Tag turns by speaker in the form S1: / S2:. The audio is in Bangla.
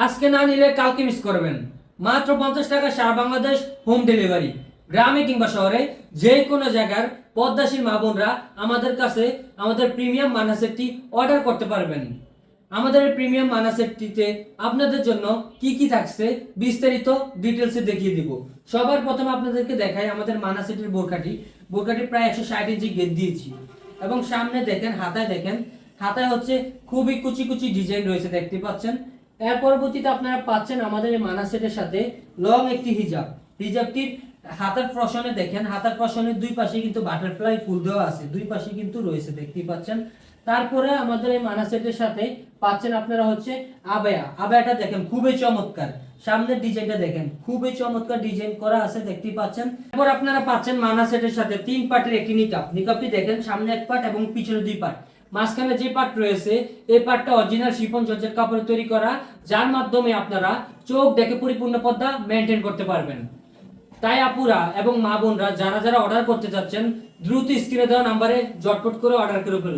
S1: আজকে না নিলে কালকে মিস করবেন। মাত্র 50 টাকা সারা বাংলাদেশ হোম ডেলিভারি। গ্রামে কিংবা শহরে যে কোনো জায়গার পদ্মাশীল মা বোনরা আমাদের কাছে আমাদের প্রিমিয়াম মানা সেটটি অর্ডার করতে পারবেন। আমাদের প্রিমিয়াম মানা সেটটিতে আপনাদের জন্য কি কি থাকছে বিস্তারিত ডিটেলসে দেখিয়ে দিব। সবার প্রথমে আপনাদেরকে দেখাই আমাদের মানা সেটের বোরকাটি। বোরকাটি প্রায় 160 ইঞ্চি গেট দিয়েছি এবং সামনে দেখেন, হাতায় দেখেন, হাতায় হচ্ছে খুবই কুচি কুচি ডিজাইন রয়েছে, দেখতে পাচ্ছেন। এর পরবর্তীতে আপনারা পাচ্ছেন আমাদের এই মানা সেটের সাথে লং একটি হিজাব। হিজাবটির হাতার প্রশনে দেখেন, হাতার প্রশনের দুই পাশে কিন্তু বাটারফ্লাই ফুল দেওয়া আছে, দুই পাশে কিন্তু রয়েছে, দেখতেই পাচ্ছেন। তারপরে আমাদের এই মানা সেটের সাথে পাচ্ছেন আপনারা হচ্ছে আবায়া। আবায়াটা দেখেন খুবই চমৎকার, সামনের ডিজাইনটা দেখেন খুবই চমৎকার ডিজাইন করা আছে, দেখতেই পাচ্ছেন। তারপর আপনারা পাচ্ছেন মানা সেটের সাথে 3 পার্টের একটি নিকাব। নিকাবটি দেখেন সামনে এক পার্ট এবং পিছনে 2 পার্ট। মাঝখানে যে পার্ট রয়েছে এই পার্টটা অরিজিনাল শিফন জর্জেট কাপড়ে তৈরি করা, যার মাধ্যমে আপনারা চোখ দেখে পরিপূর্ণ পর্দা মেনটেন করতে পারবেন। তাই আপুরা এবং মা বোনরা যারা যারা অর্ডার করতে চাচ্ছেন দ্রুত স্ক্রিনে দেওয়া নাম্বারে জটপট করে অর্ডার করে ফেলুন।